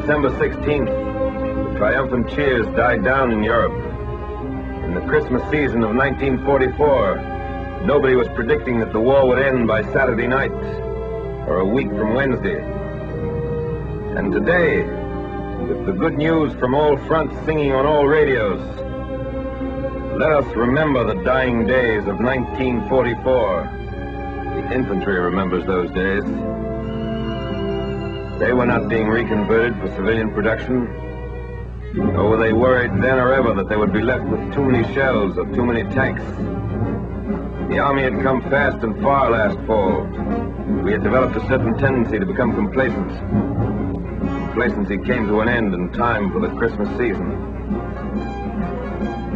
December 16th, the triumphant cheers died down in Europe. In the Christmas season of 1944, nobody was predicting that the war would end by Saturday night or a week from Wednesday. And today, with the good news from all fronts singing on all radios, let us remember the dying days of 1944. The infantry remembers those days. They were not being reconverted for civilian production, nor were they worried then or ever that they would be left with too many shells or too many tanks. The Army had come fast and far last fall. We had developed a certain tendency to become complacent. Complacency came to an end in time for the Christmas season.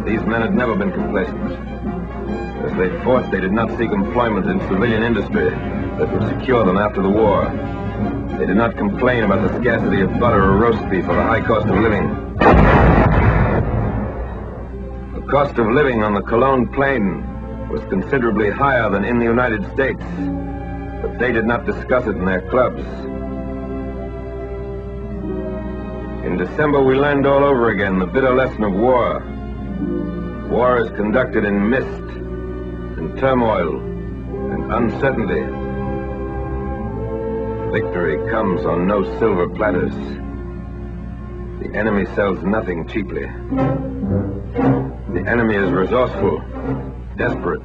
These men had never been complacent. As they fought, they did not seek employment in civilian industry that would secure them after the war. They did not complain about the scarcity of butter or roast beef or the high cost of living. The cost of living on the Cologne Plain was considerably higher than in the United States, but they did not discuss it in their clubs. In December, we learned all over again the bitter lesson of war. War is conducted in mist, in turmoil, and uncertainty. Victory comes on no silver platters. The enemy sells nothing cheaply. The enemy is resourceful, desperate.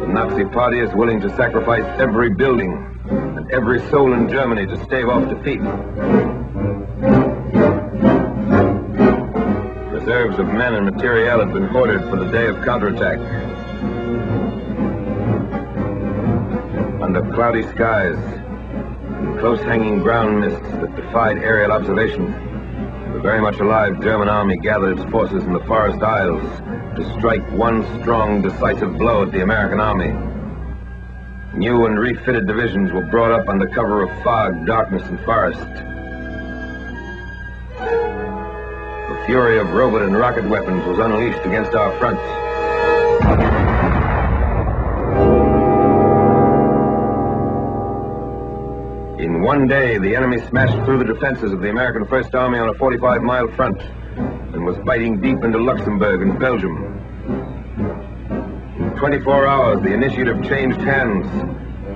The Nazi Party is willing to sacrifice every building and every soul in Germany to stave off defeat. Reserves of men and materiel had been hoarded for the day of counterattack. Under cloudy skies and close-hanging ground mists that defied aerial observation, the very much alive German army gathered its forces in the Forest Isles to strike one strong, decisive blow at the American army. New and refitted divisions were brought up under cover of fog, darkness, and forest. The fury of robot and rocket weapons was unleashed against our front. In one day, the enemy smashed through the defenses of the American First Army on a 45-mile front and was biting deep into Luxembourg and Belgium. In 24 hours, the initiative changed hands,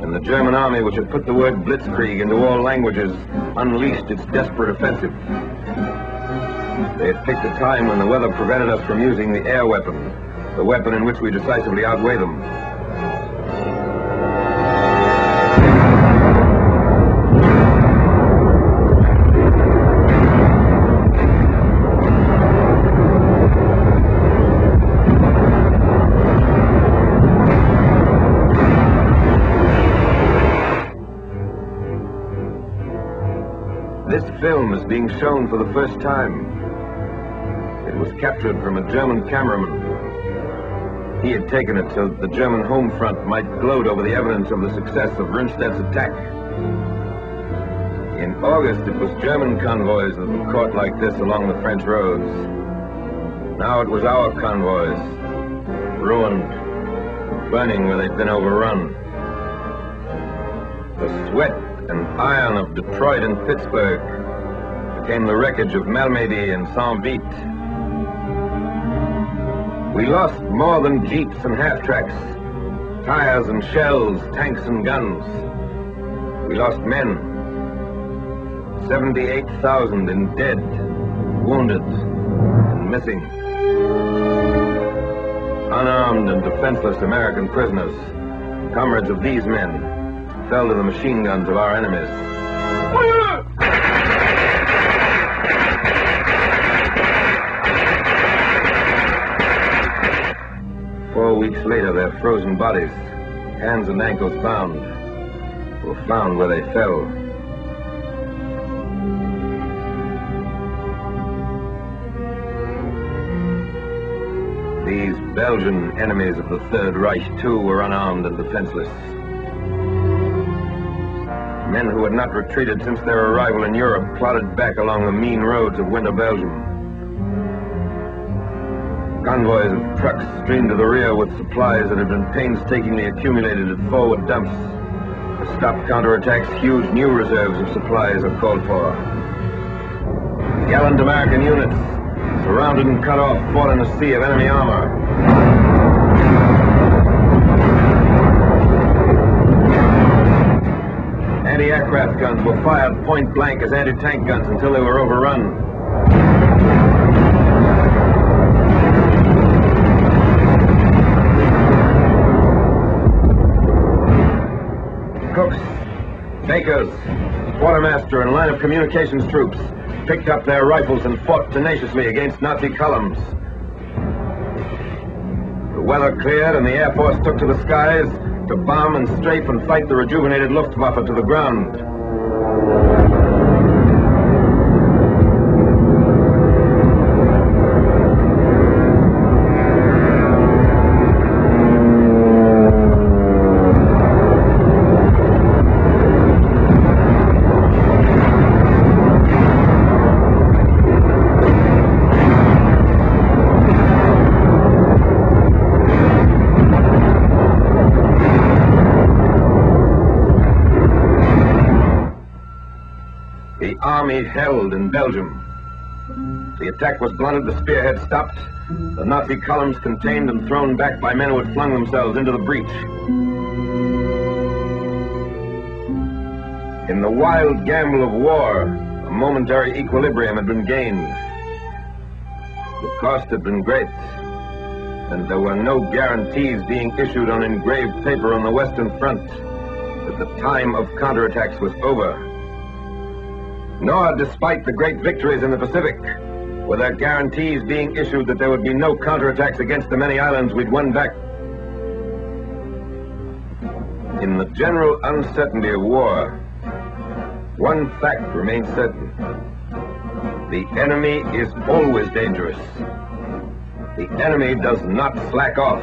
and the German army, which had put the word blitzkrieg into all languages, unleashed its desperate offensive. They had picked a time when the weather prevented us from using the air weapon, the weapon in which we decisively outweigh them. This film is being shown for the first time. It was captured from a German cameraman. He had taken it so that the German home front might gloat over the evidence of the success of Rundstedt's attack. In August, it was German convoys that were caught like this along the French roads. Now it was our convoys, ruined, burning where they'd been overrun. The sweat and iron of Detroit and Pittsburgh became the wreckage of Malmedy and Saint-Vite. We lost more than jeeps and half-tracks, tires and shells, tanks and guns. We lost men. 78,000 in dead, wounded, and missing. Unarmed and defenseless American prisoners, comrades of these men, fell to the machine guns of our enemies. 4 weeks later, their frozen bodies, hands and ankles bound, were found where they fell. These Belgian enemies of the Third Reich, too, were unarmed and defenseless. Men who had not retreated since their arrival in Europe plodded back along the mean roads of winter Belgium. Convoys of trucks streamed to the rear with supplies that had been painstakingly accumulated at forward dumps. To stop counterattacks, huge new reserves of supplies are called for. Gallant American units, surrounded and cut off, fought in a sea of enemy armor. Anti-aircraft guns were fired point blank as anti-tank guns until they were overrun. Cooks, bakers, quartermaster, and line of communications troops picked up their rifles and fought tenaciously against Nazi columns. The weather cleared and the Air Force took to the skies to bomb and strafe and fight the rejuvenated Luftwaffe to the ground. The army held in Belgium. The attack was blunted, the spearhead stopped, the Nazi columns contained and thrown back by men who had flung themselves into the breach. In the wild gamble of war, a momentary equilibrium had been gained. The cost had been great, and there were no guarantees being issued on engraved paper on the Western Front that the time of counterattacks was over. Nor, despite the great victories in the Pacific, were there guarantees being issued that there would be no counterattacks against the many islands we'd won back. In the general uncertainty of war, one fact remains certain. The enemy is always dangerous. The enemy does not slack off.